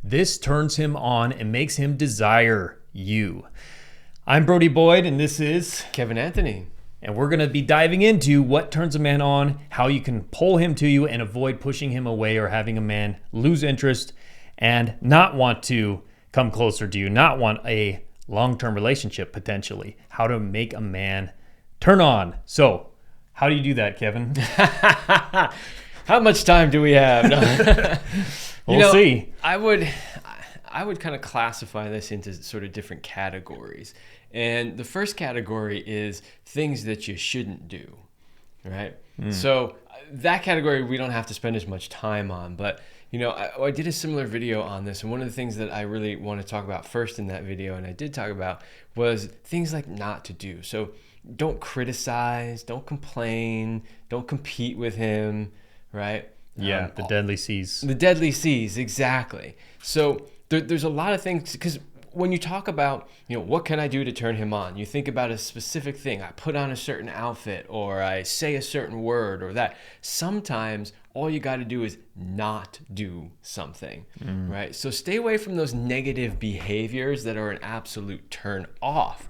This turns him on and makes him desire you. I'm Brody Boyd, and this is Kevin Anthony. And we're going to be diving into what turns a man on, how you can pull him to you and avoid pushing him away or having a man lose interest and not want to come closer to you, not want a long-term relationship potentially. How to make a man turn on. So, how do you do that, Kevin? How much time do we have? No. We'll see. I would kind of classify this into sort of different categories. And the first category is things that you shouldn't do, right? So that category we don't have to spend as much time on. But, I did a similar video on this. And one of the things that I really want to talk about first in that video, and I did talk about, was things like not to do. So don't criticize, don't complain, don't compete with him, right? Yeah, the deadly C's. The deadly C's, exactly. So there's a lot of things, because when you talk about, what can I do to turn him on? You think about a specific thing. I put on a certain outfit, or I say a certain word, or that. Sometimes all you got to do is not do something, right? So stay away from those negative behaviors that are an absolute turn off.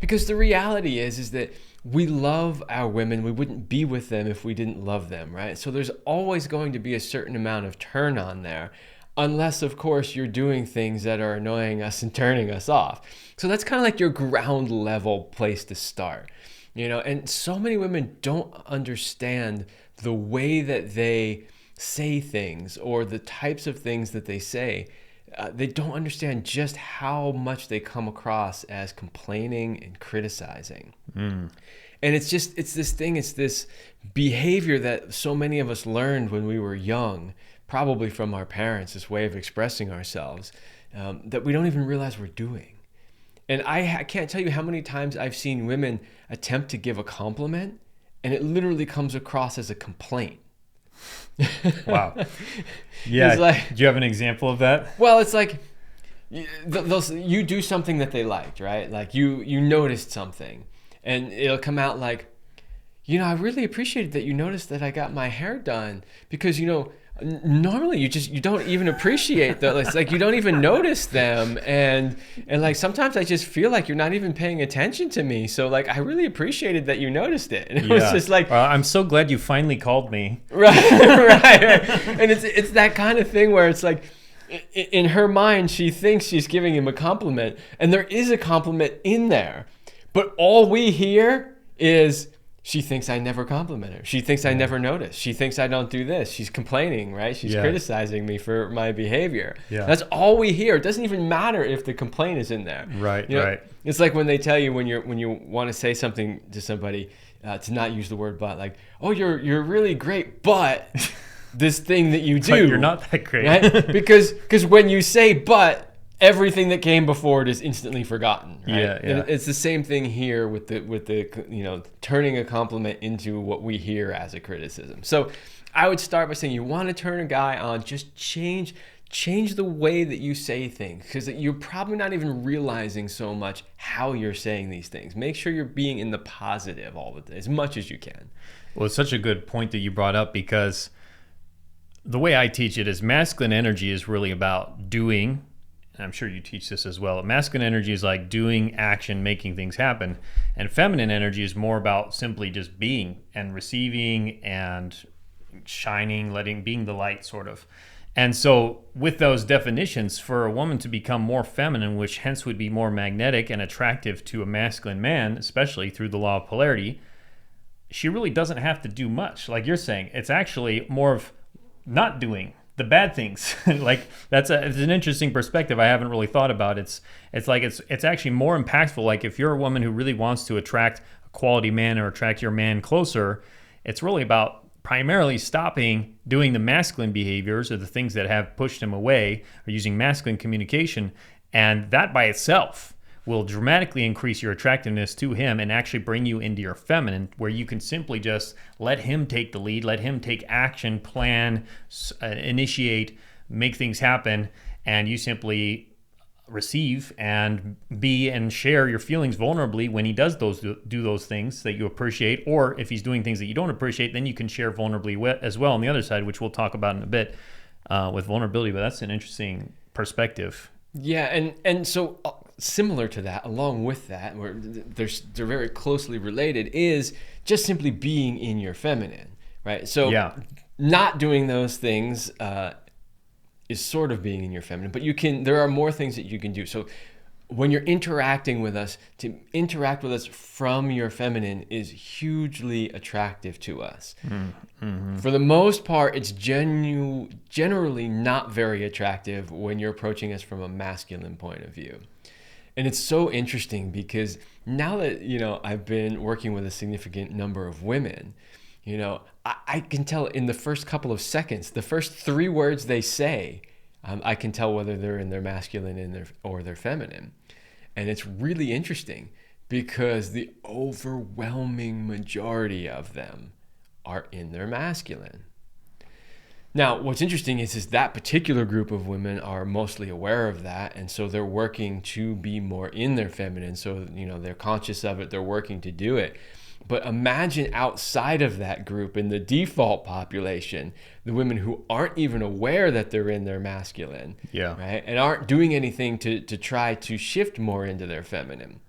Because the reality is that we love our women. We wouldn't be with them if we didn't love them, right? So there's always going to be a certain amount of turn on there, unless, of course, you're doing things that are annoying us and turning us off. So that's kind of like your ground level place to start, and so many women don't understand the way that they say things or the types of things that they say. They don't understand just how much they come across as complaining and criticizing. And it's this behavior that so many of us learned when we were young, probably from our parents, this way of expressing ourselves, that we don't even realize we're doing. And I can't tell you how many times I've seen women attempt to give a compliment, and it literally comes across as a complaint. Wow. Yeah. Do you have an example of that? Well, it's like you do something that they liked, right? Like you noticed something, and it'll come out like, I really appreciated that you noticed that I got my hair done, because normally you don't even appreciate that. It's like you don't even notice them, and like sometimes I just feel like you're not even paying attention to me. So like I really appreciated that you noticed it. And it was just like, I'm so glad you finally called me. Right. And it's that kind of thing where it's like, in her mind, she thinks she's giving him a compliment, and there is a compliment in there, but all we hear is, she thinks I never compliment her. She thinks I never notice. She thinks I don't do this. She's complaining, right? She's criticizing me for my behavior. Yeah. That's all we hear. It doesn't even matter if the complaint is in there. Right, right. It's like when they tell you when you want to say something to somebody, to not use the word but, like, oh, you're really great, but this thing that you do. But you're not that great. Right? Because when you say but, everything that came before it is instantly forgotten. Right? Yeah. And it's the same thing here with the turning a compliment into what we hear as a criticism. So I would start by saying, you want to turn a guy on, just change the way that you say things, because you're probably not even realizing so much how you're saying these things. Make sure you're being in the positive all the time, as much as you can. Well, it's such a good point that you brought up, because the way I teach it is masculine energy is really about doing. I'm sure you teach this as well. Masculine energy is like doing, action, making things happen. And feminine energy is more about simply just being and receiving and shining, being the light, sort of. And so with those definitions, for a woman to become more feminine, which hence would be more magnetic and attractive to a masculine man, especially through the law of polarity, she really doesn't have to do much. Like you're saying, it's actually more of not doing the bad things. Like it's an interesting perspective I haven't really thought about. It's actually more impactful. Like if you're a woman who really wants to attract a quality man or attract your man closer, it's really about primarily stopping doing the masculine behaviors or the things that have pushed him away, or using masculine communication. And that by itself will dramatically increase your attractiveness to him and actually bring you into your feminine, where you can simply just let him take the lead, let him take action, plan, initiate, make things happen, and you simply receive and be and share your feelings vulnerably when he does do those things that you appreciate. Or if he's doing things that you don't appreciate, then you can share vulnerably as well on the other side, which we'll talk about in a bit with vulnerability. But that's an interesting perspective. Yeah, and so similar to that, along with that, where they're very closely related, is just simply being in your feminine, right? So not doing those things is sort of being in your feminine, but there are more things that you can do. So when you're interacting with us, to interact with us from your feminine is hugely attractive to us. Mm-hmm. For the most part, it's generally not very attractive when you're approaching us from a masculine point of view. And it's so interesting because now that, I've been working with a significant number of women, I can tell in the first couple of seconds, the first 3 words they say, I can tell whether they're in their masculine or their feminine. And it's really interesting because the overwhelming majority of them are in their masculine. Now, what's interesting is that particular group of women are mostly aware of that, and so they're working to be more in their feminine. So, they're conscious of it, they're working to do it. But imagine outside of that group, in the default population, the women who aren't even aware that they're in their masculine, right, and aren't doing anything to try to shift more into their feminine.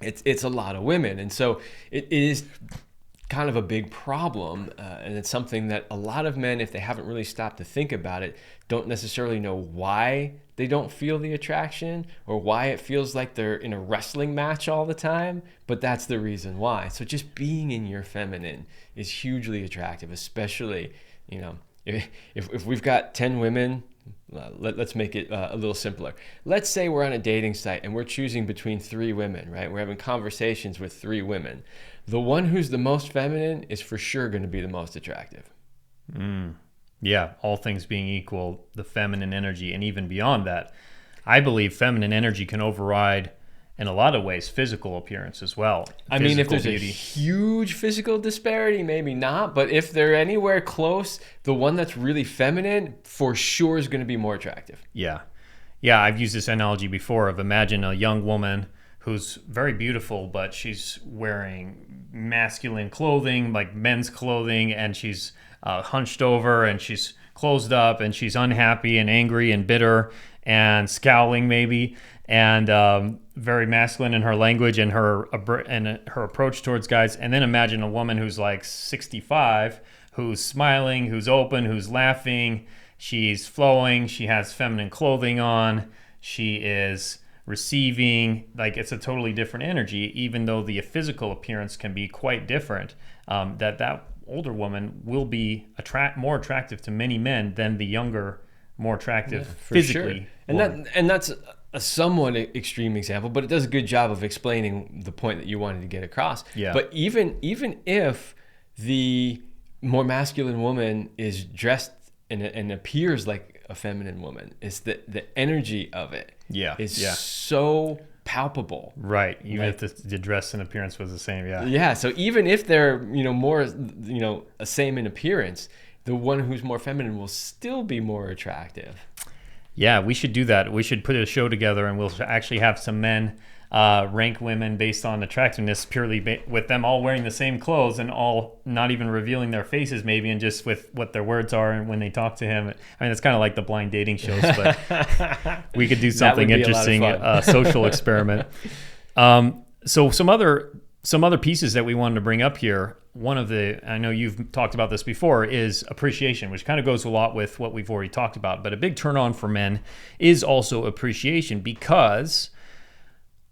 It's a lot of women, and so it is kind of a big problem, and it's something that a lot of men, if they haven't really stopped to think about it, don't necessarily know why they don't feel the attraction or why it feels like they're in a wrestling match all the time, but that's the reason why. So just being in your feminine is hugely attractive, especially, if we've got 10 women, let's make it a little simpler. Let's say we're on a dating site and we're choosing between 3 women, right? We're having conversations with 3 women. The one who's the most feminine is for sure going to be the most attractive. Yeah, all things being equal, the feminine energy, and even beyond that, I believe feminine energy can override, in a lot of ways, physical appearance as well. I mean, if there's a huge physical disparity, maybe not, but if they're anywhere close, the one that's really feminine for sure is going to be more attractive. Yeah, I've used this analogy before of imagine a young woman who's very beautiful, but she's wearing masculine clothing, like men's clothing, and she's hunched over and she's closed up and she's unhappy and angry and bitter and scowling maybe, and very masculine in her language and her approach towards guys. And then imagine a woman who's like 65, who's smiling, who's open, who's laughing, she's flowing, she has feminine clothing on, she is receiving, like it's a totally different energy, even though the physical appearance can be quite different. That older woman will be more attractive to many men than the younger, more attractive physically. Sure. And that's a somewhat extreme example, but it does a good job of explaining the point that you wanted to get across. Yeah. But even if the more masculine woman is dressed and appears like a feminine woman, is the energy of it is so palpable. Right. Even if the dress and appearance was the same. Yeah. Yeah. So even if they're, more, same in appearance, the one who's more feminine will still be more attractive. Yeah, we should do that. We should put a show together and we'll actually have some men rank women based on attractiveness purely with them all wearing the same clothes and all not even revealing their faces maybe, and just with what their words are and when they talk to him. I mean, it's kind of like the blind dating shows, but we could do something interesting, a social experiment. So some other pieces that we wanted to bring up here. I know you've talked about this before, is appreciation, which kind of goes a lot with what we've already talked about. But a big turn on for men is also appreciation, because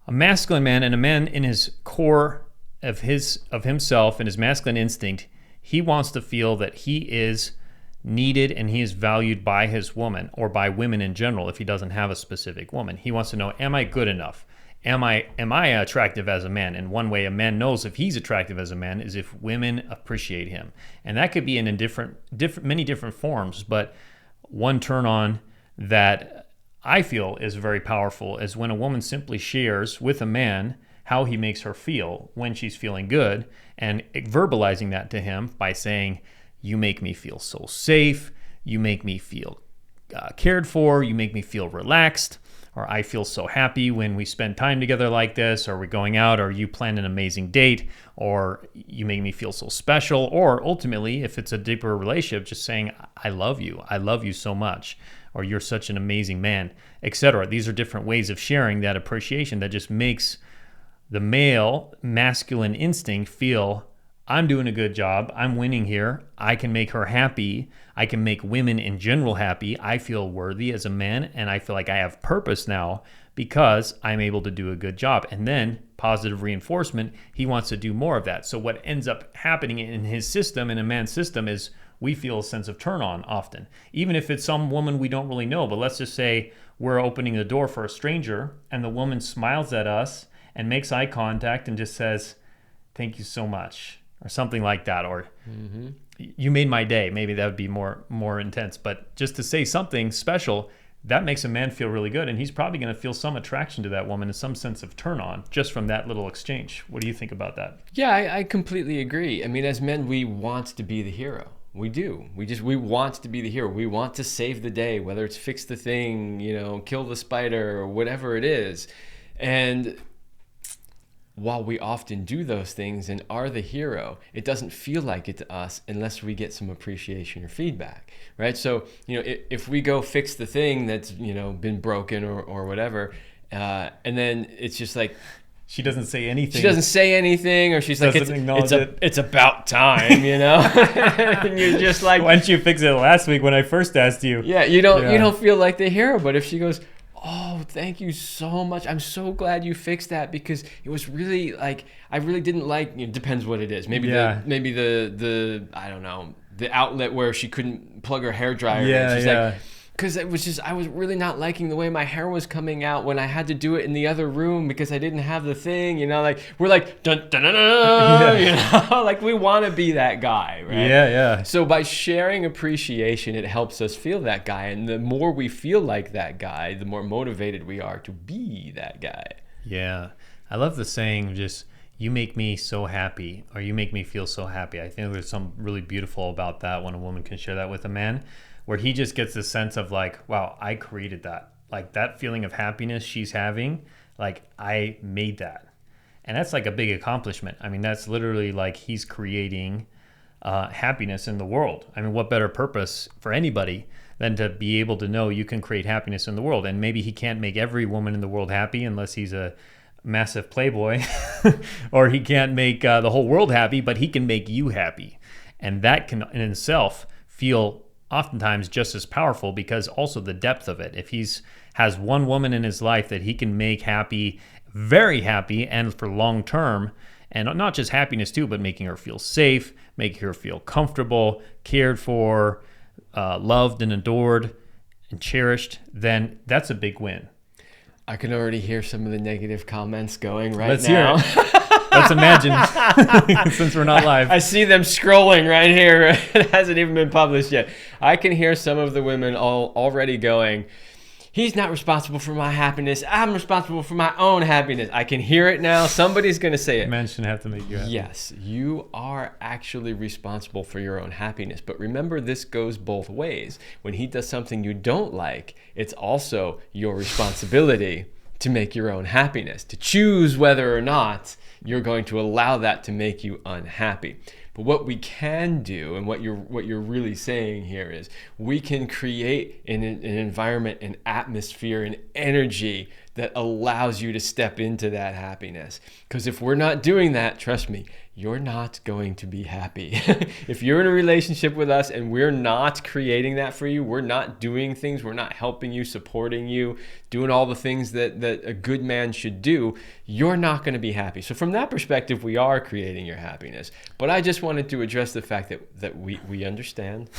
a masculine man and a man in his core of himself and his masculine instinct, he wants to feel that he is needed and he is valued by his woman, or by women in general if he doesn't have a specific woman. He wants to know, am I good enough? Am I attractive as a man? And one way a man knows if he's attractive as a man is if women appreciate him. And that could be in many different forms, but one turn on that I feel is very powerful is when a woman simply shares with a man how he makes her feel when she's feeling good, and verbalizing that to him by saying, you make me feel so safe, you make me feel cared for, you make me feel relaxed, or I feel so happy when we spend time together like this, or we're going out, or you plan an amazing date, or you make me feel so special, or ultimately, if it's a deeper relationship, just saying, I love you so much, or you're such an amazing man, etc. These are different ways of sharing that appreciation that just makes the male masculine instinct feel, I'm doing a good job. I'm winning here. I can make her happy. I can make women in general happy. I feel worthy as a man, and I feel like I have purpose now because I'm able to do a good job. And then positive reinforcement, he wants to do more of that. So what ends up happening in his system, in a man's system, is we feel a sense of turn on often, even if it's some woman we don't really know. But let's just say we're opening the door for a stranger and the woman smiles at us and makes eye contact and just says, thank you so much, or something like that, or you made my day. Maybe that would be more intense, but just to say something special, that makes a man feel really good, and he's probably going to feel some attraction to that woman and some sense of turn on just from that little exchange. What do you think about that? Yeah, I completely agree. I mean, as men, we want to be the hero. We do. We want to be the hero. We want to save the day, whether it's fix the thing, kill the spider, or whatever it is. And while we often do those things and are the hero, it doesn't feel like it to us unless we get some appreciation or feedback, right? So, if we go fix the thing that's, been broken or whatever, and then it's just like, she doesn't say anything. She doesn't say anything, or she's like, it's about time, and you're just like, why didn't you fix it last week when I first asked you? Yeah, you don't feel like the hero. But if she goes, oh, thank you so much, I'm so glad you fixed that, because it was really like, I really didn't like, it depends what it is. Maybe the I don't know, the outlet where she couldn't plug her hairdryer. Yeah, She's yeah. like, because it was just, I was really not liking the way my hair was coming out when I had to do it in the other room because I didn't have the thing, like we're like, dun, dun, dun, dun, like we want to be that guy, right? Yeah, yeah. So by sharing appreciation, it helps us feel that guy. And the more we feel like that guy, the more motivated we are to be that guy. Yeah. I love the saying, just, you make me so happy, or you make me feel so happy. I think there's something really beautiful about that when a woman can share that with a man, where he just gets this sense of like, wow, I created that. Like that feeling of happiness she's having, like I made that. And that's like a big accomplishment. I mean, that's literally like he's creating happiness in the world. I mean, what better purpose for anybody than to be able to know you can create happiness in the world? And maybe he can't make every woman in the world happy unless he's a massive playboy, or he can't make the whole world happy, but he can make you happy. And that can in itself feel oftentimes just as powerful, because also the depth of it. If he's has one woman in his life that he can make happy, very happy, and for long term, and not just happiness too, but making her feel safe, making her feel comfortable, cared for, loved and adored and cherished, then that's a big win. I can already hear some of the negative comments going now. Let's hear it. Let's imagine, since we're not live. I see them scrolling right here. It hasn't even been published yet. I can hear some of the women already going, he's not responsible for my happiness. I'm responsible for my own happiness. I can hear it now. Somebody's going to say it. Men shouldn't have to make you happy. Yes, you are actually responsible for your own happiness. But remember, this goes both ways. When he does something you don't like, it's also your responsibility to make your own happiness, to choose whether or not you're going to allow that to make you unhappy. But what we can do, and what you're really saying here, is we can create an environment, an atmosphere, an energy that allows you to step into that happiness. Because if we're not doing that, trust me, you're not going to be happy. If you're in a relationship with us and we're not creating that for you, we're not doing things, we're not helping you, supporting you, doing all the things that a good man should do, you're not going to be happy. So from that perspective, we are creating your happiness. But I just wanted to address the fact that we understand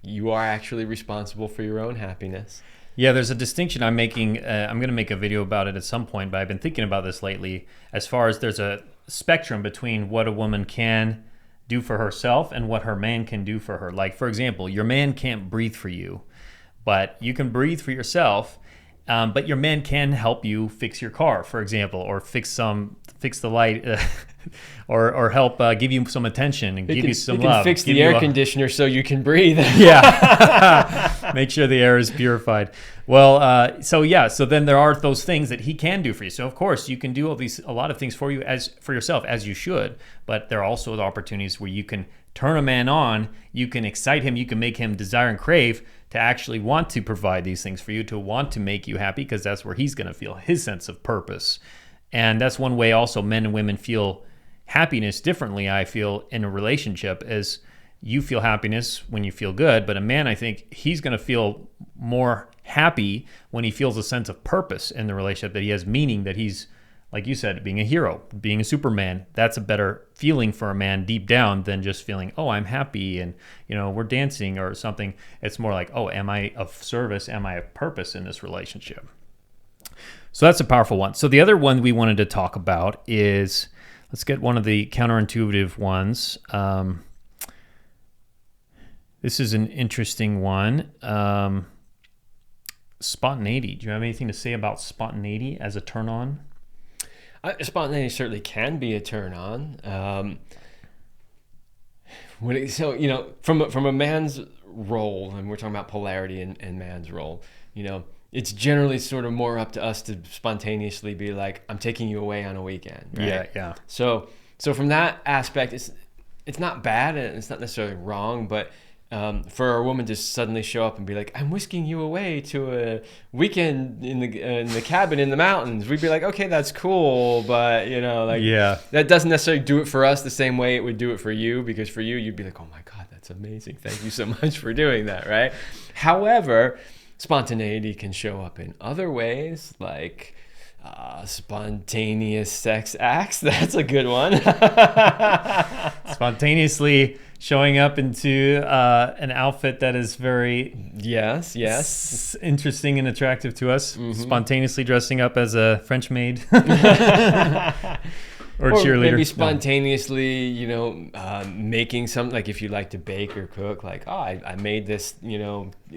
you are actually responsible for your own happiness. Yeah, there's a distinction I'm making. I'm going to make a video about it at some point, but I've been thinking about this lately as far as there's a spectrum between what a woman can do for herself and what her man can do for her. Like, for example, your man can't breathe for you, but you can breathe for yourself. But your man can help you fix your car, for example, or fix the light, or help give you some attention and give you some love. He can fix the air conditioner so you can breathe. Yeah, make sure the air is purified. Well, so then there are those things that he can do for you. So of course you can do a lot of things for you for yourself, as you should. But there are also the opportunities where you can turn a man on, you can excite him, you can make him desire and crave to actually want to provide these things for you, to want to make you happy, because that's where he's going to feel his sense of purpose. And that's one way also men and women feel happiness differently, I feel, in a relationship, is you feel happiness when you feel good, but a man, I think he's going to feel more happy when he feels a sense of purpose in the relationship, that he has meaning, that he's, like you said, being a hero, being a Superman. That's a better feeling for a man deep down than just feeling, oh, I'm happy and, we're dancing or something. It's more like, oh, am I of service? Am I of purpose in this relationship? So that's a powerful one. So the other one we wanted to talk about is, let's get one of the counterintuitive ones. This is an interesting one. Spontaneity. Do you have anything to say about spontaneity as a turn on? Spontaneity certainly can be a turn on. From a man's role, and we're talking about polarity and man's role, it's generally sort of more up to us to spontaneously be like, I'm taking you away on a weekend. Right? Yeah. So from that aspect, it's not bad and it's not necessarily wrong, but for a woman to suddenly show up and be like, I'm whisking you away to a weekend in the cabin in the mountains, we'd be like, okay, that's cool, but that doesn't necessarily do it for us the same way it would do it for you, because for you, you'd be like, oh my God, that's amazing. Thank you so much for doing that, right? However, spontaneity can show up in other ways, like spontaneous sex acts. That's a good one. Spontaneously showing up into an outfit that is very interesting and attractive to us. Mm-hmm. Spontaneously dressing up as a French maid. Or cheerleader. Maybe spontaneously, making something, like if you like to bake or cook, like, oh, I made this,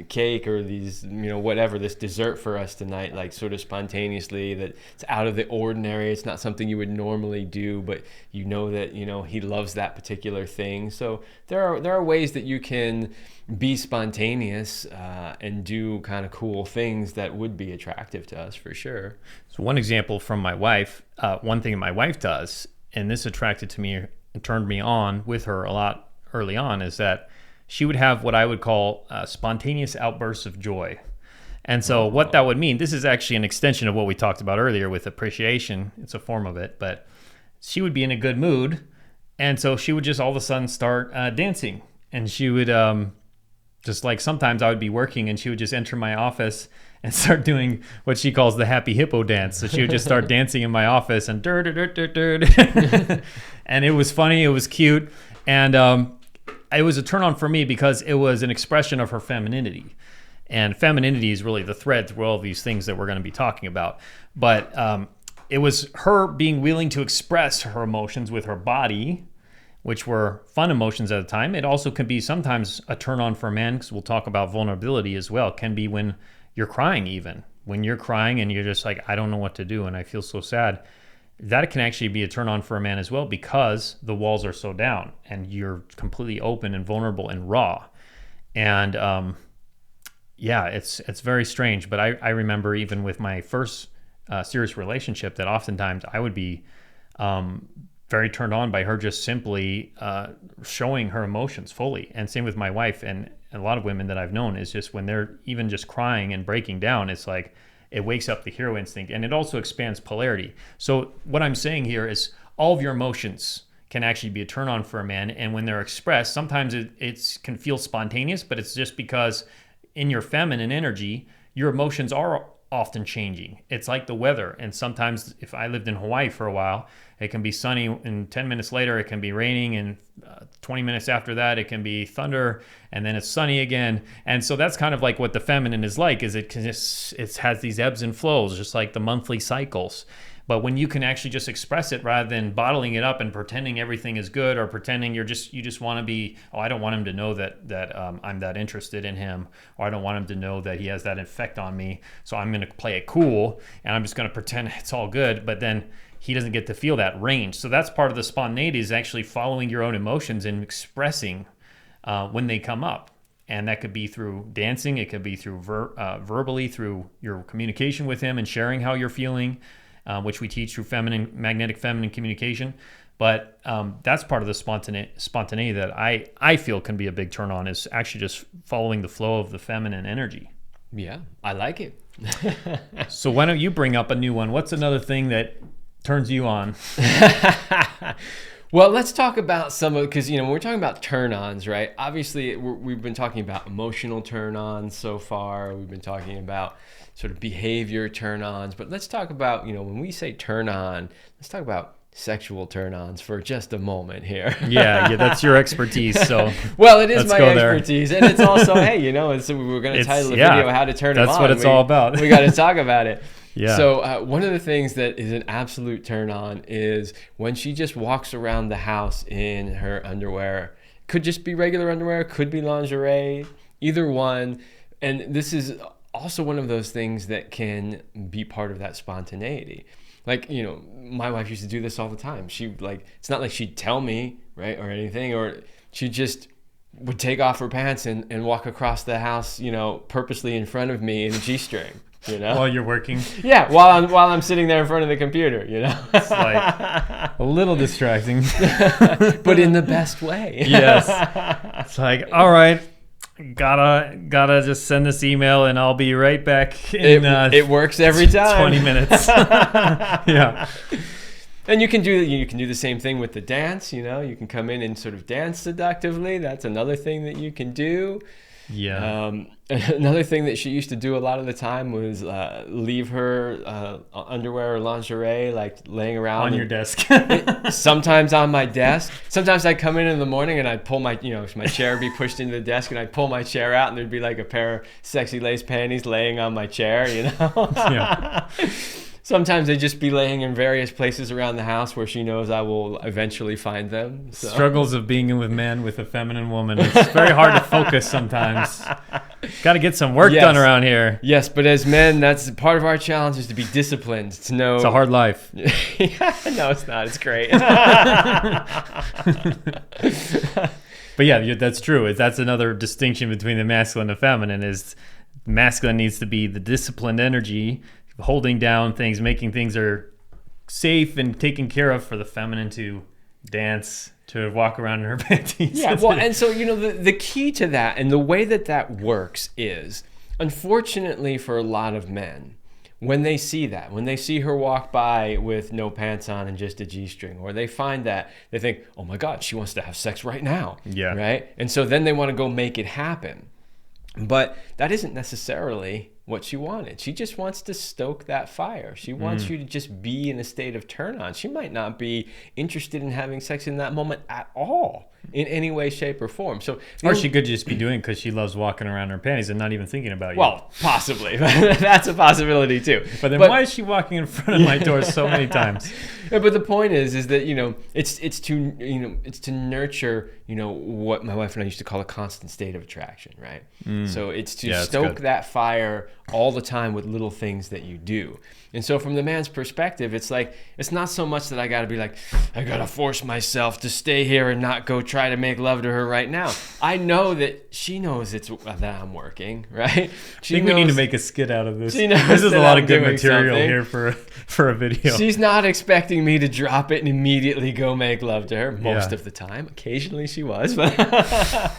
cake or these, whatever, this dessert for us tonight, like sort of spontaneously, that it's out of the ordinary. It's not something you would normally do, but that, he loves that particular thing. So there are ways that you can be spontaneous and do kind of cool things that would be attractive to us, for sure. So one example from my wife, one thing my wife does, and this attracted to me and turned me on with her a lot early on, is that she would have what I would call spontaneous outbursts of joy. And so what that would mean, this is actually an extension of what we talked about earlier with appreciation. It's a form of it, but she would be in a good mood. And so she would just all of a sudden start dancing. And she would just like, sometimes I would be working and she would just enter my office and start doing what she calls the happy hippo dance. So she would just start dancing in my office and and it was funny, it was cute, and it was a turn on for me because it was an expression of her femininity. And femininity is really the thread through all of these things that we're going to be talking about. But it was her being willing to express her emotions with her body, which were fun emotions at the time. It also can be sometimes a turn on for a man, because we'll talk about vulnerability as well. It can be when you're crying, even. When you're crying and you're just like, I don't know what to do and I feel so sad. That can actually be a turn on for a man as well, because the walls are so down and you're completely open and vulnerable and raw. And it's very strange. But I remember even with my first serious relationship that oftentimes I would be very turned on by her just simply showing her emotions fully. And same with my wife, and a lot of women that I've known, is just when they're even just crying and breaking down, it's like it wakes up the hero instinct, and it also expands polarity. So what I'm saying here is all of your emotions can actually be a turn on for a man, and when they're expressed, sometimes it can feel spontaneous, but it's just because in your feminine energy, your emotions are often changing. It's like the weather. And sometimes, if I lived in Hawaii for a while, it can be sunny and 10 minutes later it can be raining, and 20 minutes after that it can be thunder, and then it's sunny again. And so that's kind of like what the feminine is like, is it has these ebbs and flows, just like the monthly cycles. But when you can actually just express it rather than bottling it up and pretending everything is good, or pretending you just want to be, oh, I don't want him to know that I'm that interested in him, or I don't want him to know that he has that effect on me, so I'm going to play it cool and I'm just going to pretend it's all good, but then he doesn't get to feel that range. So that's part of the spontaneity, is actually following your own emotions and expressing when they come up. And that could be through dancing, it could be through verbally, through your communication with him and sharing how you're feeling, which we teach through magnetic feminine communication. But that's part of the spontaneity that I feel can be a big turn on, is actually just following the flow of the feminine energy. Yeah, I like it. So why don't you bring up a new one? What's another thing that turns you on? Well, let's talk about some of, because, when we're talking about turn-ons, right? Obviously, we've been talking about emotional turn-ons so far. We've been talking about sort of behavior turn-ons. But let's talk about, when we say turn-on, let's talk about sexual turn-ons for just a moment here. Yeah, that's your expertise. So well, it is my expertise, and it's also, hey, we're going to title the video "How to Turn Them On." That's what it's all about. We got to talk about it. Yeah. So one of the things that is an absolute turn on is when she just walks around the house in her underwear. Could just be regular underwear, could be lingerie, either one. And this is also one of those things that can be part of that spontaneity. Like, my wife used to do this all the time. It's not like she'd tell me, right, or anything, or she just would take off her pants and walk across the house, purposely in front of me in a G-string. While you're working. Yeah, while I'm sitting there in front of the computer, It's like a little distracting. But in the best way. Yes. It's like, all right, gotta just send this email and I'll be right back in it works every time. 20 minutes. Yeah. And you can do the same thing with the dance, you can come in and sort of dance seductively. That's another thing that you can do. Yeah. Another thing that she used to do a lot of the time was leave her underwear or lingerie laying around on your desk. Sometimes on my desk. Sometimes I'd come in the morning and I'd pull my chair would be pushed into the desk, and I'd pull my chair out and there'd be like a pair of sexy lace panties laying on my chair. Yeah. Sometimes they'd just be laying in various places around the house where she knows I will eventually find them. So. Struggles of being with men with a feminine woman. It's very hard to focus sometimes. Got to get some work done around here. Yes, but as men, that's part of our challenge, is to be disciplined. To know it's a hard life. No, it's not. It's great. But yeah, that's true. That's another distinction between the masculine and feminine. Is masculine needs to be the disciplined energy, holding down things, making things are safe and taken care of, for the feminine to dance, to walk around in her panties. Yeah, well, and so, the key to that and the way that works is, unfortunately for a lot of men, when they see her walk by with no pants on and just a G-string, or they find that, they think, oh my God, she wants to have sex right now. Yeah. Right? And so then they want to go make it happen. But that isn't necessarily what she wanted. She just wants to stoke that fire. She wants you to just be in a state of turn on. She might not be interested in having sex in that moment at all, in any way, shape, or form. So, or she could just be doing it because she loves walking around in her panties and not even thinking about you. Well, possibly. That's a possibility too. But then why is she walking in front of my door so many times? Yeah, but the point is that it's to nurture what my wife and I used to call a constant state of attraction, right? So it's to stoke that fire all the time with little things that you do. And so from the man's perspective, it's like, it's not so much that I got to be like, I got to force myself to stay here and not go try to make love to her right now. I know that she knows that I'm working, right? I think we need to make a skit out of this. She knows this is a lot of good something. material here for a video. She's not expecting me to drop it and immediately go make love to her most of the time. Occasionally she was, but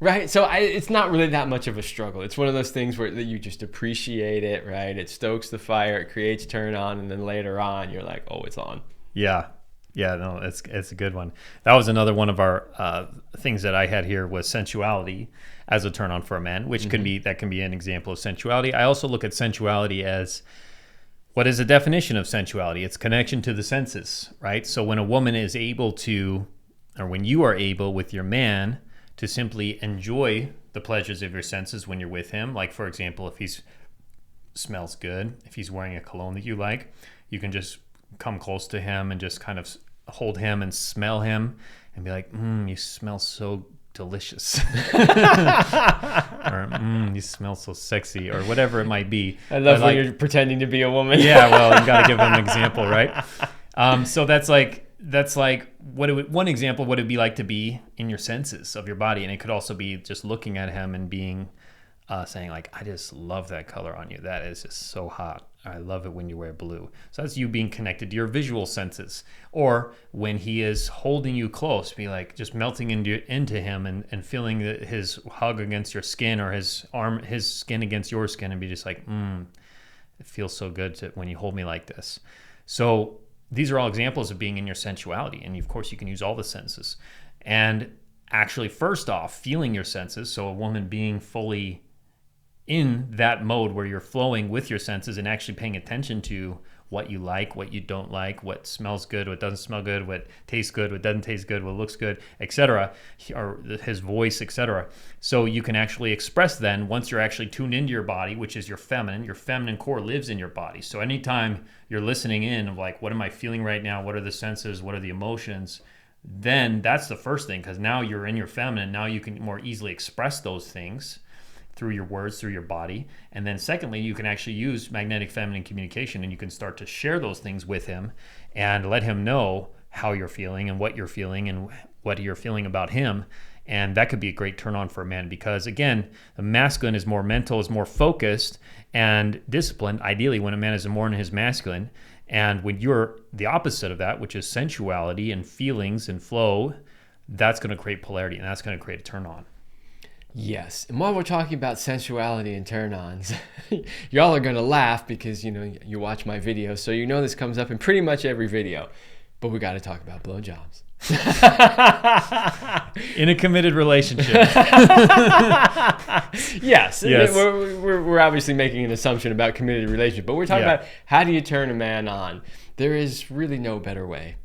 right? So it's not really that much of a struggle. It's one of those things where that you just appreciate it, right? It stokes the fire, it creates turn on, and then later on you're like, oh, it's on. Yeah. Yeah, no, it's a good one. That was another one of our things that I had here, was sensuality as a turn on for a man, which can be an example of sensuality. I also look at sensuality as, what is the definition of sensuality? It's connection to the senses, right? So when a woman is able to, or when you are able with your man to simply enjoy the pleasures of your senses when you're with him, like for example, if he smells good, if he's wearing a cologne that you like, you can just come close to him and just kind of hold him and smell him and be like, you smell so delicious. Or you smell so sexy, or whatever it might be. I love when you're pretending to be a woman. Yeah, well, you got to give them an example, right? So that's like one example, what it'd be like to be in your senses of your body. And it could also be just looking at him and being saying like, I just love that color on you. That is just so hot. I love it when you wear blue. So that's you being connected to your visual senses. Or when he is holding you close, be like just melting into him and feeling his hug against your skin, or his skin against your skin, and be just like, it feels so good when you hold me like this. So these are all examples of being in your sensuality. And of course, you can use all the senses. And actually, first off, feeling your senses. So a woman being fully in that mode where you're flowing with your senses and actually paying attention to what you like, what you don't like, what smells good, what doesn't smell good, what tastes good, what doesn't taste good, what looks good, etc., or his voice, etc. So you can actually express then, once you're actually tuned into your body, which is your feminine core lives in your body. So anytime you're listening in of like, what am I feeling right now? What are the senses? What are the emotions? Then that's the first thing, because now you're in your feminine. Now you can more easily express those things through your words, through your body. And then secondly, you can actually use magnetic feminine communication, and you can start to share those things with him and let him know how you're feeling and what you're feeling and what you're feeling about him. And that could be a great turn on for a man, because again, the masculine is more mental, is more focused and disciplined, ideally when a man is more in his masculine. And when you're the opposite of that, which is sensuality and feelings and flow, that's going to create polarity, and that's going to create a turn on. Yes. And while we're talking about sensuality and turn-ons, y'all are going to laugh because, you watch my videos, so this comes up in pretty much every video. But we got to talk about blowjobs. In a committed relationship. Yes. We're obviously making an assumption about committed relationship, but we're talking about how do you turn a man on? There is really no better way.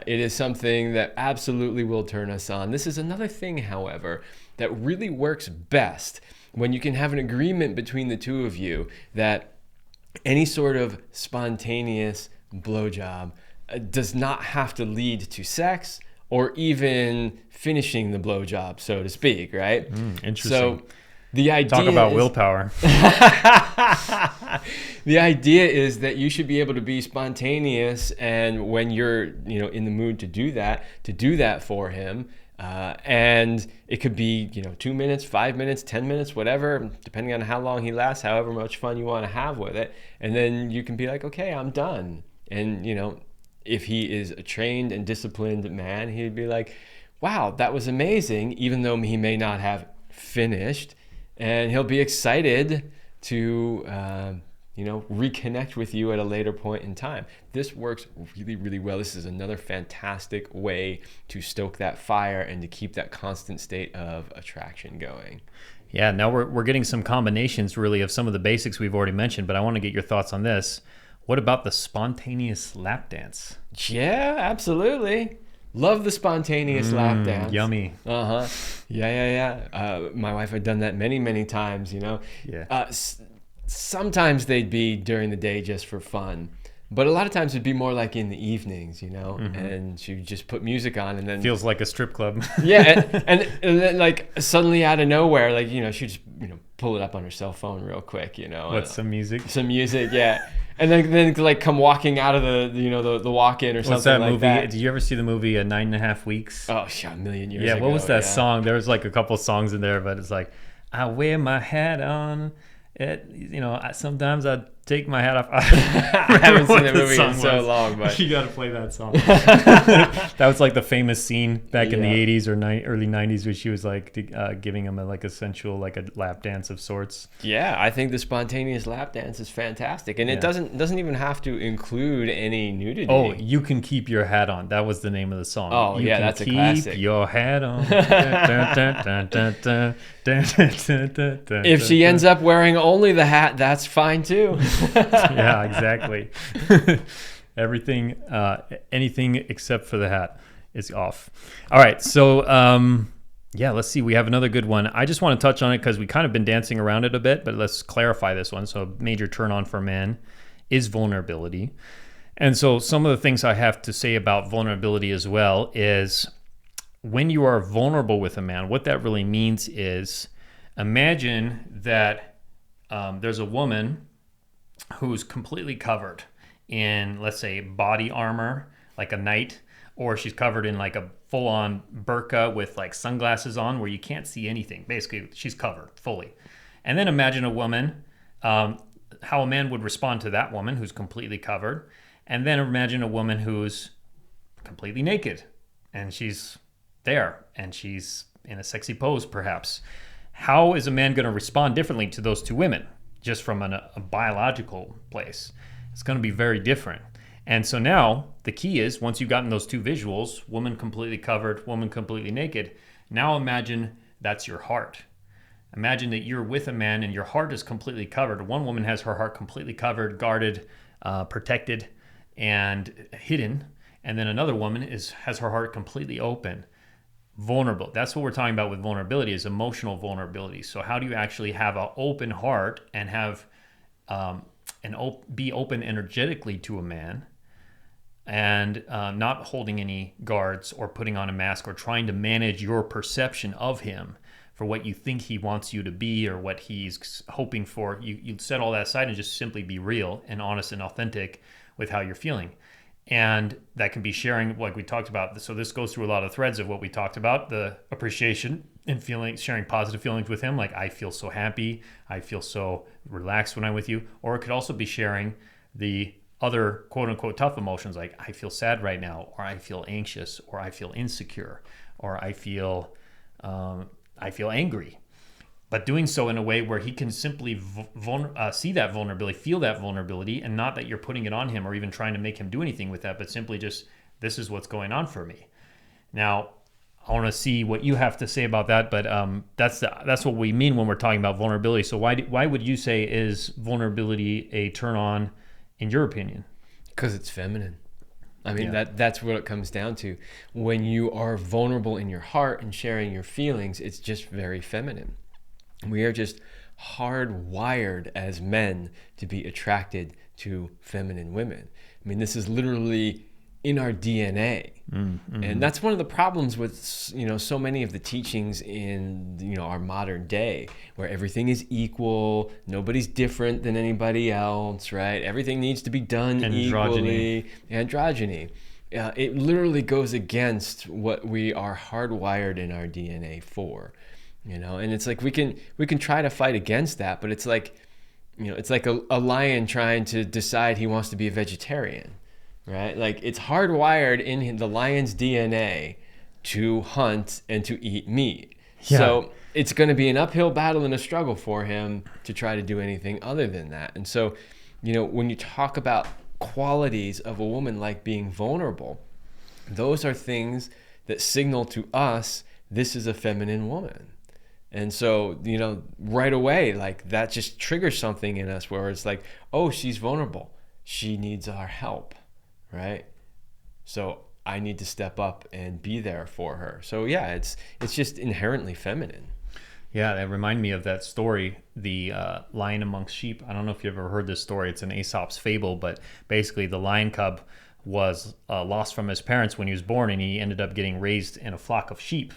It is something that absolutely will turn us on. This is another thing, however, that really works best when you can have an agreement between the two of you that any sort of spontaneous blowjob does not have to lead to sex or even finishing the blowjob, so to speak, right? Interesting. So the idea Talk about willpower. The idea is that you should be able to be spontaneous, and when you're in the mood to do that for him, and it could be 2 minutes, 5 minutes, 10 minutes, whatever, depending on how long he lasts, however much fun you want to have with it, and then you can be like, okay, I'm done. And if he is a trained and disciplined man, he'd be like, wow, that was amazing, even though he may not have finished. And he'll be excited to, reconnect with you at a later point in time. This works really, really well. This is another fantastic way to stoke that fire and to keep that constant state of attraction going. Yeah, now we're getting some combinations really of some of the basics we've already mentioned, but I want to get your thoughts on this. What about the spontaneous lap dance? Yeah, absolutely. Love the spontaneous lap dance. Yummy. Yeah. My wife had done that many, many times, Yeah. Sometimes they'd be during the day just for fun. But a lot of times it'd be more like in the evenings, and she would just put music on and then... Feels like a strip club. Yeah, and then like suddenly out of nowhere, like, she'd just, pull it up on her cell phone real quick, What's some music? Some music, yeah. And then like come walking out of the walk-in or something like that. What's that movie? Did you ever see the movie 9.5 Weeks? Oh, yeah, a million years ago. Yeah, what was that song? There was like a couple songs in there, but it's like, I wear my hat on. Sometimes I take my hat off. I haven't seen the movie in so long, but you got to play that song. That was like the famous scene back in the 80s or early 90s where she was like giving him a sensual, like a lap dance of sorts. Yeah, I think the spontaneous lap dance is fantastic, and it doesn't even have to include any nudity. Oh, You Can Keep Your Hat On. That was the name of the song. Oh, you yeah, can that's a classic. Keep your hat on. If she ends up wearing only the hat, that's fine too. Yeah, exactly. Everything, anything except for the hat is off. All right, so let's see. We have another good one. I just want to touch on it because we kind of been dancing around it a bit, but let's clarify this one. So a major turn on for men is vulnerability. And so some of the things I have to say about vulnerability as well is when you are vulnerable with a man, what that really means is imagine that there's a woman who's completely covered in, let's say, body armor, like a knight, or she's covered in like a full-on burqa with like sunglasses on where you can't see anything. Basically, she's covered fully. And then imagine a woman, how a man would respond to that woman who's completely covered. And then imagine a woman who's completely naked and she's there and she's in a sexy pose perhaps. How is a man going to respond differently to those two women just from a biological place? It's going to be very different. And so now the key is, once you've gotten those two visuals, woman completely covered, woman completely naked, now imagine that's your heart. Imagine that you're with a man and your heart is completely covered. One woman has her heart completely covered, guarded, protected, and hidden. And then another woman has her heart completely open, vulnerable. That's what we're talking about with vulnerability, is emotional vulnerability. So how do you actually have an open heart and have be open energetically to a man, and not holding any guards or putting on a mask or trying to manage your perception of him for what you think he wants you to be or what he's hoping for. You set all that aside and just simply be real and honest and authentic with how you're feeling. And that can be sharing, like we talked about. So this goes through a lot of threads of what we talked about, the appreciation and feeling, sharing positive feelings with him. Like, I feel so happy. I feel so relaxed when I'm with you. Or it could also be sharing the other quote unquote tough emotions, like I feel sad right now, or I feel anxious, or I feel insecure, or I feel angry. But doing so in a way where he can simply see that vulnerability, feel that vulnerability, and not that you're putting it on him or even trying to make him do anything with that, but simply just, this is what's going on for me. Now, I want to see what you have to say about that, but that's what we mean when we're talking about vulnerability. So why would you say is vulnerability a turn on, in your opinion? Because it's feminine. I mean, that's what it comes down to. When you are vulnerable in your heart and sharing your feelings, it's just very feminine. We are just hardwired as men to be attracted to feminine women. I mean, this is literally in our DNA. Mm-hmm. And that's one of the problems with, so many of the teachings in, our modern day, where everything is equal, nobody's different than anybody else, right? Everything needs to be done equally. Androgyny. It literally goes against what we are hardwired in our DNA for. And it's like we can try to fight against that, but it's like, it's like a lion trying to decide he wants to be a vegetarian, right? Like, it's hardwired in the lion's DNA to hunt and to eat meat. Yeah. So it's going to be an uphill battle and a struggle for him to try to do anything other than that. And so, when you talk about qualities of a woman like being vulnerable, those are things that signal to us, this is a feminine woman. And so, right away, like, that just triggers something in us where it's like, oh, she's vulnerable. She needs our help, right? So I need to step up and be there for her. So yeah, it's just inherently feminine. Yeah, that reminded me of that story, the lion amongst sheep. I don't know if you've ever heard this story. It's an Aesop's fable, but basically the lion cub was lost from his parents when he was born, and he ended up getting raised in a flock of sheep.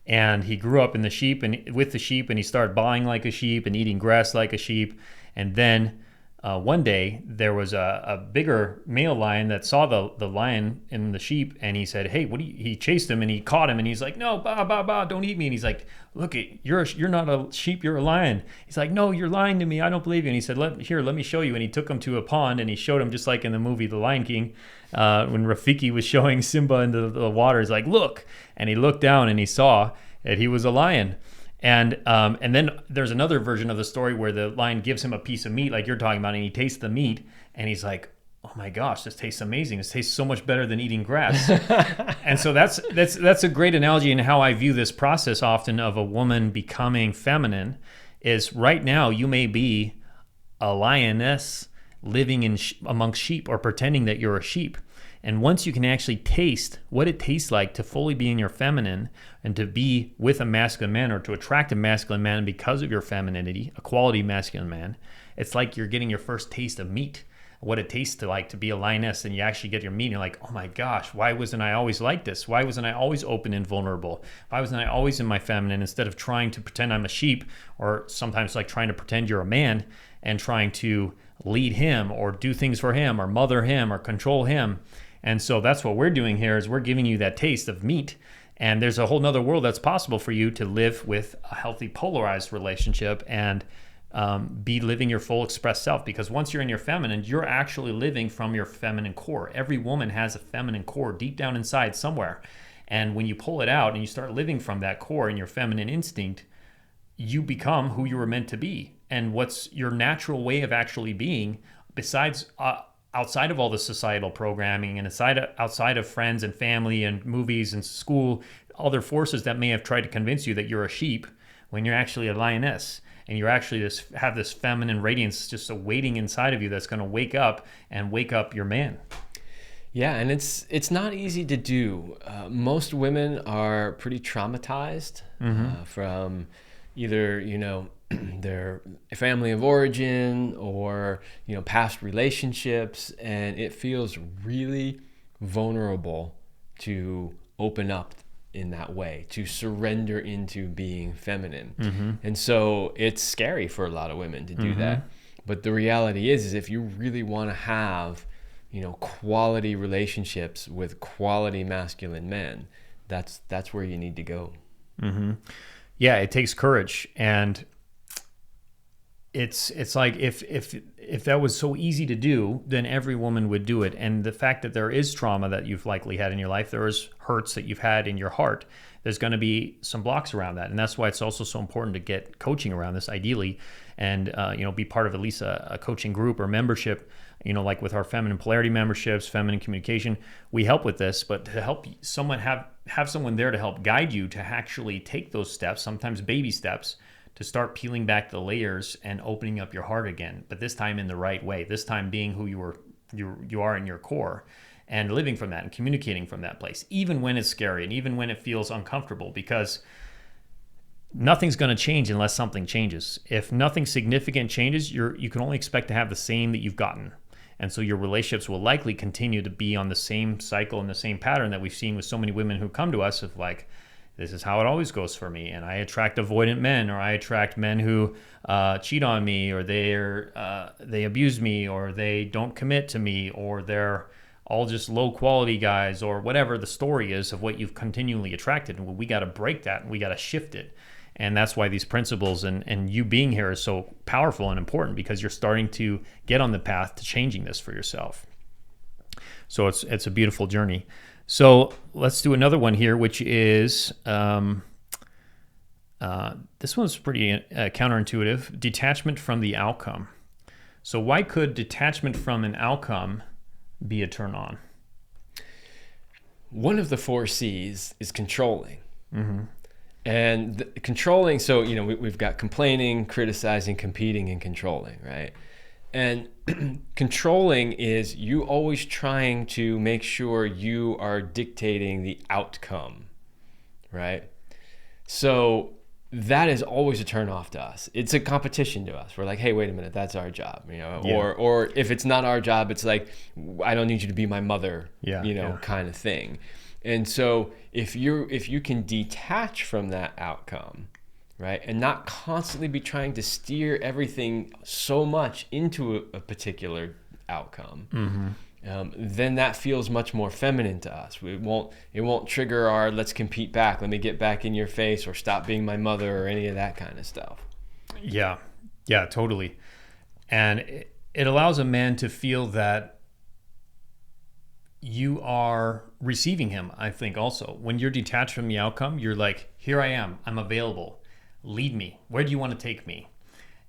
And he grew up in the sheep and with the sheep, and he started baaing like a sheep and eating grass like a sheep. And then one day there was a bigger male lion that saw the lion in the sheep, and he said, "Hey, he chased him and he caught him, and he's like, 'No, don't eat me.' And he's like, 'Look, you're not a sheep, you're a lion.' He's like, 'No, you're lying to me. I don't believe you.' And he said, 'Let me show you.' And he took him to a pond, and he showed him, just like in the movie The Lion King, when Rafiki was showing Simba into the water. He's like, 'Look.' And he looked down and he saw that he was a lion. And then there's another version of the story where the lion gives him a piece of meat, like you're talking about, and he tastes the meat, and he's like, 'Oh my gosh, this tastes amazing. This tastes so much better than eating grass.'" And so that's a great analogy in how I view this process often of a woman becoming feminine. Is right now you may be a lioness living amongst sheep, or pretending that you're a sheep. And once you can actually taste what it tastes like to fully be in your feminine and to be with a masculine man, or to attract a masculine man because of your femininity, a quality masculine man, it's like you're getting your first taste of meat, what it tastes to be a lioness, and you actually get your meat and you're like, "Oh my gosh, why wasn't I always like this? Why wasn't I always open and vulnerable? Why wasn't I always in my feminine instead of trying to pretend I'm a sheep?" Or sometimes like trying to pretend you're a man and trying to lead him or do things for him or mother him or control him. And so that's what we're doing here, is we're giving you that taste of meat. And there's a whole nother world that's possible for you to live with a healthy polarized relationship and be living your full expressed self. Because once you're in your feminine, you're actually living from your feminine core. Every woman has a feminine core deep down inside somewhere. And when you pull it out and you start living from that core and your feminine instinct, you become who you were meant to be. And what's your natural way of actually being, besides outside of all the societal programming and outside of friends and family and movies and school, other forces that may have tried to convince you that you're a sheep when you're actually a lioness. And you're actually have this feminine radiance just waiting inside of you that's going to wake up your man. Yeah, and it's not easy to do. Most women are pretty traumatized from either, their family of origin or, past relationships. And it feels really vulnerable to open up in that way, to surrender into being feminine. And so it's scary for a lot of women to do that. But the reality is if you really want to have quality relationships with quality masculine men, that's where you need to go. Yeah, it takes courage, and it's like if that was so easy to do, then every woman would do it. And the fact that there is trauma that you've likely had in your life, there is hurts that you've had in your heart, there's going to be some blocks around that. And that's why it's also so important to get coaching around this, ideally, and be part of at least a coaching group or membership. Like with our feminine polarity memberships, feminine communication, we help with this. But to help someone have someone there to help guide you to actually take those steps, sometimes baby steps, to start peeling back the layers and opening up your heart again. But this time in the right way. This time being who you are in your core, and living from that and communicating from that place, even when it's scary and even when it feels uncomfortable, because nothing's going to change unless something changes. If nothing significant changes, you can only expect to have the same that you've gotten. And so your relationships will likely continue to be on the same cycle and the same pattern that we've seen with so many women who come to us of like, this is how it always goes for me. And I attract avoidant men, or I attract men who cheat on me, or they abuse me, or they don't commit to me, or they're all just low quality guys, or whatever the story is of what you've continually attracted. And we got to break that and we got to shift it. And that's why these principles and you being here is so powerful and important, because you're starting to get on the path to changing this for yourself. So it's a beautiful journey. So let's do another one here, which is, this one's pretty counterintuitive, detachment from the outcome. So why could detachment from an outcome be a turn on? One of the 4 C's is controlling. And controlling, so, we've got complaining, criticizing, competing, and controlling, right? And controlling is you always trying to make sure you are dictating the outcome, right? So that is always a turn off to us. It's a competition to us. We're like, hey, wait a minute, that's our job, or if it's not our job, it's like, I don't need you to be my mother, kind of thing. And so if you can detach from that outcome, right, and not constantly be trying to steer everything so much into a particular outcome, then that feels much more feminine to us. It won't trigger our let's compete back, let me get back in your face, or stop being my mother, or any of that kind of stuff. Yeah, totally. And it allows a man to feel that you are receiving him, I think, also. When you're detached from the outcome, you're like, here I am, I'm available. Lead me. Where do you want to take me?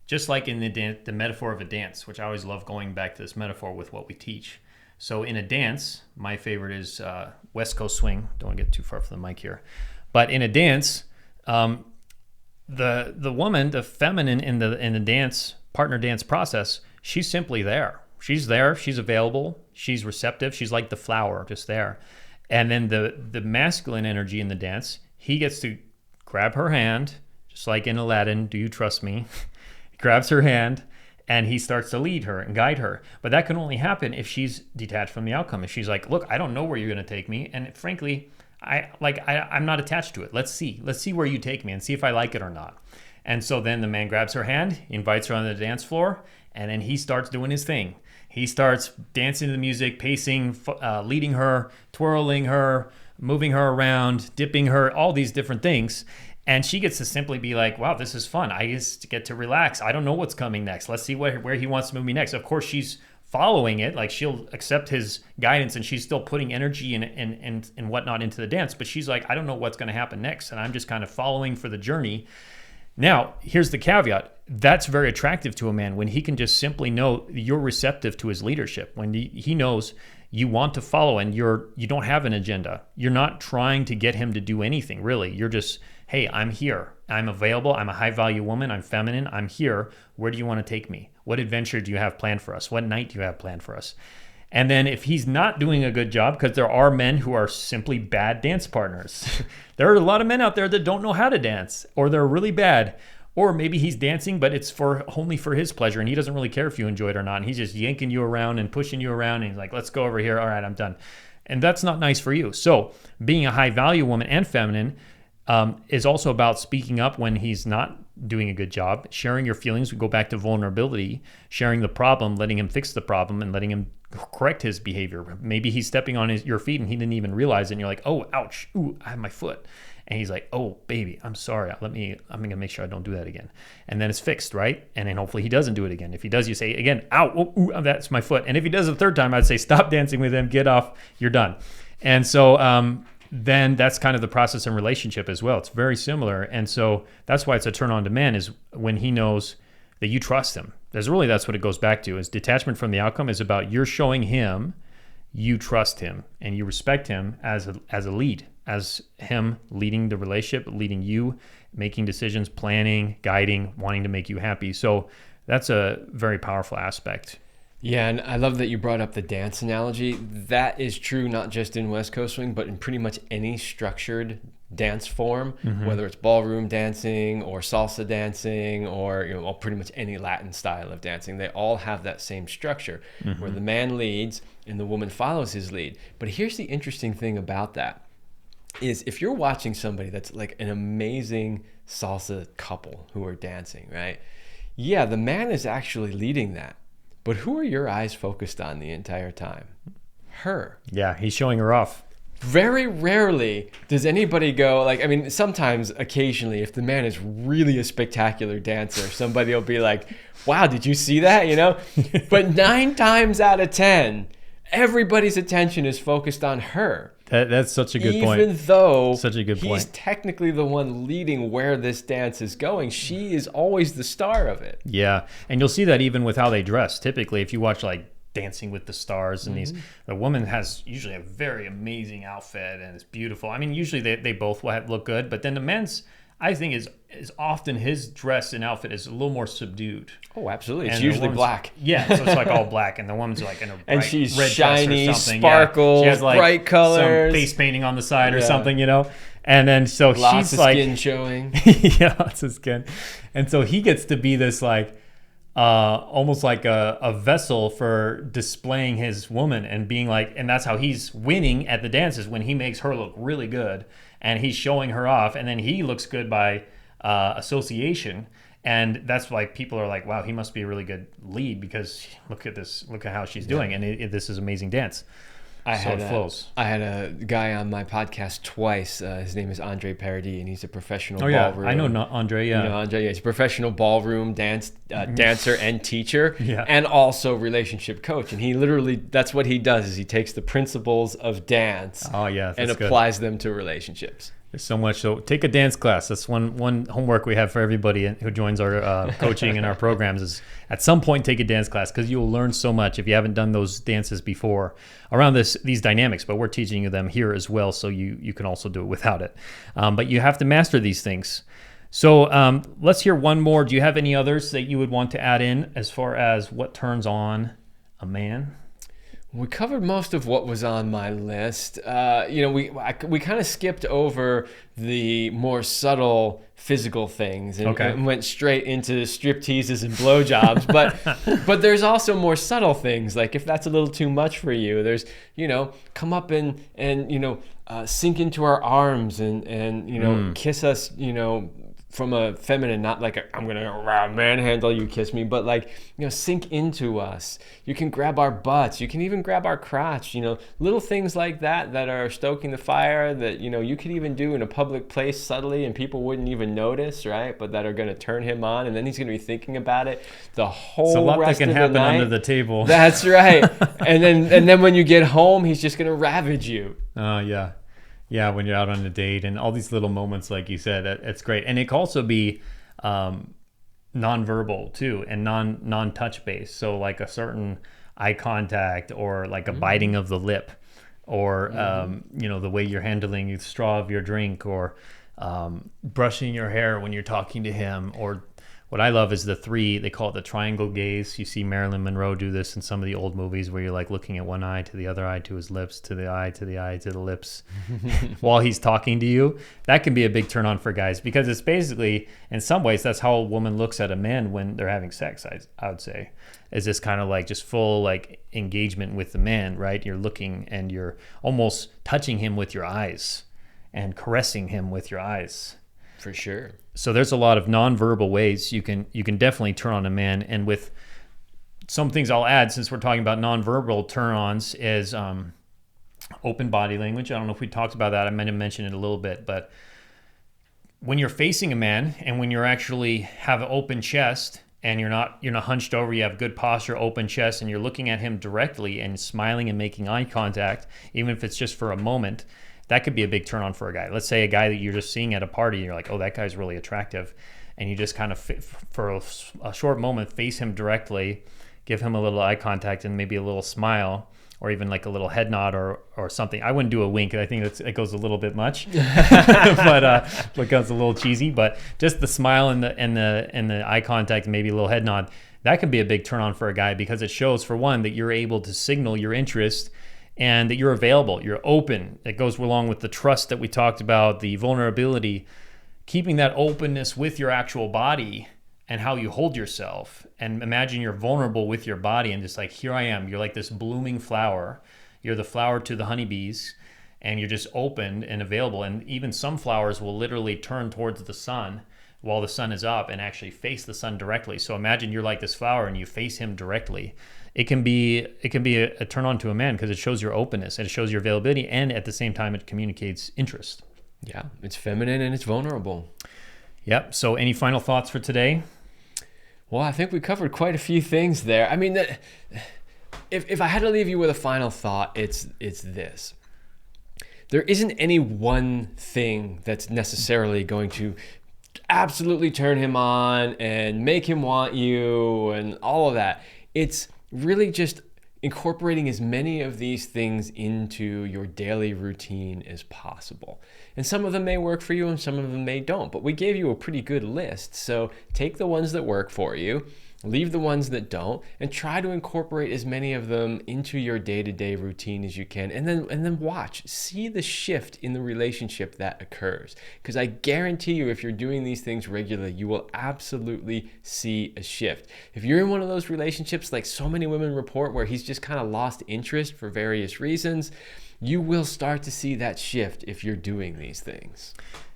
Just like in the metaphor of a dance, which I always love going back to this metaphor with what we teach. So in a dance, my favorite is West Coast swing. Don't want to get too far from the mic here. But in a dance, the woman, the feminine in the dance, partner dance process, she's simply there. She's there, she's available, she's receptive, she's like the flower, just there. And then the masculine energy in the dance, he gets to grab her hand, just like in Aladdin, do you trust me? He grabs her hand and he starts to lead her and guide her. But that can only happen if she's detached from the outcome. If she's like, look, I don't know where you're going to take me. And frankly, I'm not attached to it. Let's see where you take me and see if I like it or not. And so then the man grabs her hand, invites her on the dance floor, and then he starts doing his thing. He starts dancing to the music, pacing, leading her, twirling her, moving her around, dipping her, all these different things. And she gets to simply be like, wow, this is fun. I just get to relax. I don't know what's coming next. Let's see where he wants to move me next. Of course, she's following it. Like, she'll accept his guidance, and she's still putting energy and whatnot into the dance. But she's like, I don't know what's going to happen next. And I'm just kind of following for the journey. Now, here's the caveat. That's very attractive to a man when he can just simply know you're receptive to his leadership. When he knows you want to follow and you don't have an agenda. You're not trying to get him to do anything, really. You're just, hey, I'm here. I'm available. I'm a high-value woman. I'm feminine. I'm here. Where do you want to take me? What adventure do you have planned for us? What night do you have planned for us? And then if he's not doing a good job, because there are men who are simply bad dance partners. There are a lot of men out there that don't know how to dance, or they're really bad. Or maybe he's dancing, but it's only for his pleasure, and he doesn't really care if you enjoy it or not. And he's just yanking you around and pushing you around, and he's like, let's go over here. All right, I'm done. And that's not nice for you. So being a high-value woman and feminine is also about speaking up when he's not doing a good job, sharing your feelings. We go back to vulnerability, sharing the problem, letting him fix the problem, and letting him correct his behavior. Maybe he's stepping on your feet and he didn't even realize it, and you're like, oh, ouch, ooh, I have my foot. And he's like, oh, baby, I'm sorry. I'm going to make sure I don't do that again. And then it's fixed, right? And then hopefully he doesn't do it again. If he does, you say, again, ow, oh, ooh, that's my foot. And if he does it the third time, I'd say, stop dancing with him, get off, you're done. And so then that's kind of the process in relationship as well. It's very similar. And so that's why it's a turn on to men, is when he knows that you trust him. That's what it goes back to, is detachment from the outcome is about you're showing him you trust him and you respect him as a lead, as him leading the relationship, leading you, making decisions, planning, guiding, wanting to make you happy. So that's a very powerful aspect. Yeah, and I love that you brought up the dance analogy. That is true not just in West Coast Swing, but in pretty much any structured dance form, whether it's ballroom dancing or salsa dancing or pretty much any Latin style of dancing. They all have that same structure where the man leads and the woman follows his lead. But here's the interesting thing about that is if you're watching somebody that's like an amazing salsa couple who are dancing, right? Yeah, the man is actually leading that. But who are your eyes focused on the entire time? Her. Yeah, he's showing her off. Very rarely does anybody go, sometimes, occasionally, if the man is really a spectacular dancer, somebody will be like, wow, did you see that? But 9 times out of 10, everybody's attention is focused on her. That's such a good point. Even though such a good point. He's technically the one leading where this dance is going, she is always the star of it. Yeah, and you'll see that even with how they dress. Typically, if you watch like Dancing with the Stars and the woman has usually a very amazing outfit and it's beautiful. I mean, usually they both look good, but then the men's, I think, is often his dress and outfit is a little more subdued. Oh, absolutely. It's usually black. Yeah, so it's like all black, and the woman's like in a bright and she's red shiny, dress or something. sparkles, she has like bright colors, some face painting on the side or something, And then so lots she's of like skin showing. Yeah, lots of skin. And so he gets to be this like almost like a vessel for displaying his woman and being like, and that's how he's winning at the dances, when he makes her look really good and he's showing her off, and then he looks good by association. And that's why people are like, wow, he must be a really good lead, because look at how she's doing, and this is amazing dance. I had a guy on my podcast twice. His name is Andre Paradis, and he's a professional ballroom. I know Andre. Yeah, Andre. Yeah, he's a professional ballroom dancer and teacher, yeah, and also relationship coach. And he that's what he does. Is he takes the principles of dance, and applies them to relationships. There's so much. So take a dance class. That's one homework we have for everybody who joins our coaching and our programs, is at some point take a dance class, because you will learn so much if you haven't done those dances before around these dynamics. But we're teaching you them here as well, so you can also do it without it. But you have to master these things. So let's hear one more. Do you have any others that you would want to add in as far as what turns on a man? We covered most of what was on my list. We kind of skipped over the more subtle physical things and went straight into strip teases and blowjobs. but there's also more subtle things, like if that's a little too much for you, there's come up and sink into our arms and kiss us from a feminine, not like I'm gonna manhandle you, kiss me, but like, sink into us. You can grab our butts. You can even grab our crotch. Little things like that are stoking the fire that you could even do in a public place subtly, and people wouldn't even notice, right? But that are gonna turn him on, and then he's gonna be thinking about it the whole It's a lot rest that can of the happen night. under the table. That's right. and then when you get home, he's just gonna ravage you. Oh, yeah. Yeah, when you're out on a date and all these little moments, like you said, it's great. And it can also be nonverbal too, and non-touch based. So like a certain eye contact, or like a biting of the lip, or the way you're handling the straw of your drink, or brushing your hair when you're talking to him. Or what I love is they call it the triangle gaze. You see Marilyn Monroe do this in some of the old movies, where you're like looking at one eye to the other eye to his lips, to the eye to the lips while he's talking to you. That can be a big turn on for guys, because it's basically, in some ways, that's how a woman looks at a man when they're having sex, I would say, is this kind of like just full like engagement with the man, right? You're looking and you're almost touching him with your eyes and caressing him with your eyes. For sure. So there's a lot of nonverbal ways you can definitely turn on a man. And with some things I'll add, since we're talking about nonverbal turn-ons, is open body language. I don't know if we talked about that. I might have mentioned it a little bit, but when you're facing a man and when you're actually have an open chest and you're not hunched over, you have good posture, open chest, and you're looking at him directly and smiling and making eye contact, even if it's just for a moment, that could be a big turn on for a guy. Let's say a guy that you're just seeing at a party, and you're like, oh, that guy's really attractive. And you just kind of, for a short moment, face him directly, give him a little eye contact and maybe a little smile, or even like a little head nod or something. I wouldn't do a wink. I think it goes a little bit much, but it goes a little cheesy. But just the smile and the eye contact and maybe a little head nod, that can be a big turn on for a guy, because it shows, for one, that you're able to signal your interest and that you're available, you're open. It goes along with the trust that we talked about, the vulnerability, keeping that openness with your actual body and how you hold yourself. And imagine you're vulnerable with your body and just like, here I am. You're like this blooming flower. You're the flower to the honeybees, and you're just open and available. And even some flowers will literally turn towards the sun while the sun is up and actually face the sun directly. So imagine you're like this flower and you face him directly. It can be a turn on to a man, because it shows your openness and it shows your availability, and at the same time it communicates interest. Yeah, it's feminine and it's vulnerable. Yep. So any final thoughts for today? Well, I think we covered quite a few things there. I mean, if I had to leave you with a final thought, it's this. There isn't any one thing that's necessarily going to absolutely turn him on and make him want you and all of that. It's really just incorporating as many of these things into your daily routine as possible. And some of them may work for you and some of them may don't, but we gave you a pretty good list. So take the ones that work for you, leave the ones that don't, and try to incorporate as many of them into your day-to-day routine as you can. And then watch, see the shift in the relationship that occurs. Because I guarantee you, if you're doing these things regularly, you will absolutely see a shift. If you're in one of those relationships, like so many women report, where he's just kind of lost interest for various reasons, you will start to see that shift if you're doing these things.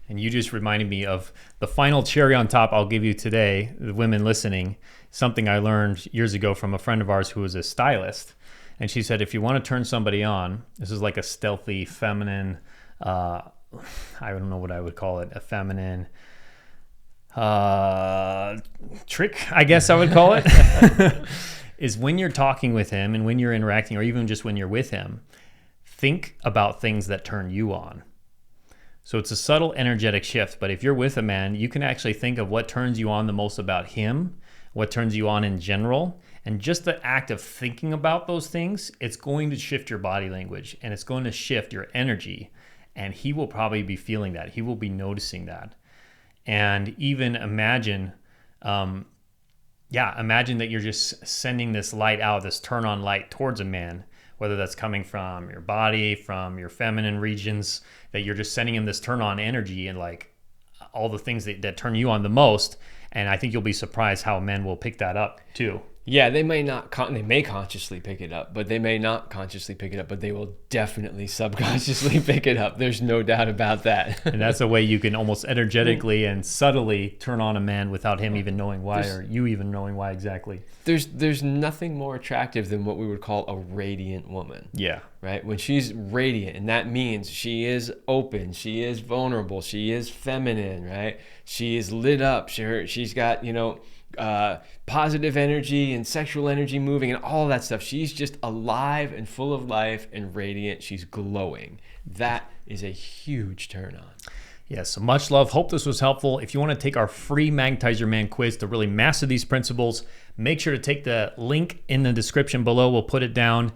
And you just reminded me of the final cherry on top I'll give you today, the women listening, something I learned years ago from a friend of ours who was a stylist. And she said, if you want to turn somebody on, this is like a stealthy, feminine, I don't know what I would call it, a feminine trick, I guess I would call it, is when you're talking with him and when you're interacting, or even just when you're with him, think about things that turn you on. So it's a subtle energetic shift, but if you're with a man, you can actually think of what turns you on the most about him, what turns you on in general, and just the act of thinking about those things, it's going to shift your body language and it's going to shift your energy, and he will probably be feeling that. He will be noticing that. And even imagine that you're just sending this light out, this turn on light towards a man, whether that's coming from your body, from your feminine regions, that you're just sending him this turn on energy and like all the things that turn you on the most. And I think you'll be surprised how men will pick that up too. Yeah, they may not. They may consciously pick it up, but they may not consciously pick it up. But they will definitely subconsciously pick it up. There's no doubt about that. And that's a way you can almost energetically and subtly turn on a man without him even knowing why, or you even knowing why exactly. There's nothing more attractive than what we would call a radiant woman. Yeah. Right? When she's radiant, and that means she is open, she is vulnerable, she is feminine, right? She is lit up. She's got, positive energy and sexual energy moving and all that stuff. She's just alive and full of life and radiant. She's glowing. That is a huge turn on. Yes, so much love. Hope this was helpful. If you want to take our free Magnetize Your Man quiz to really master these principles, make sure to take the link in the description below. We'll put it down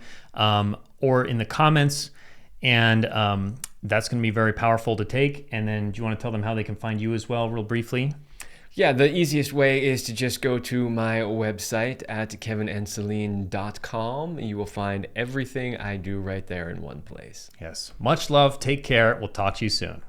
or in the comments. And that's going to be very powerful to take. And then do you want to tell them how they can find you as well, real briefly? Yeah, the easiest way is to just go to my website at kevinandceline.com. You will find everything I do right there in one place. Yes. Much love. Take care. We'll talk to you soon.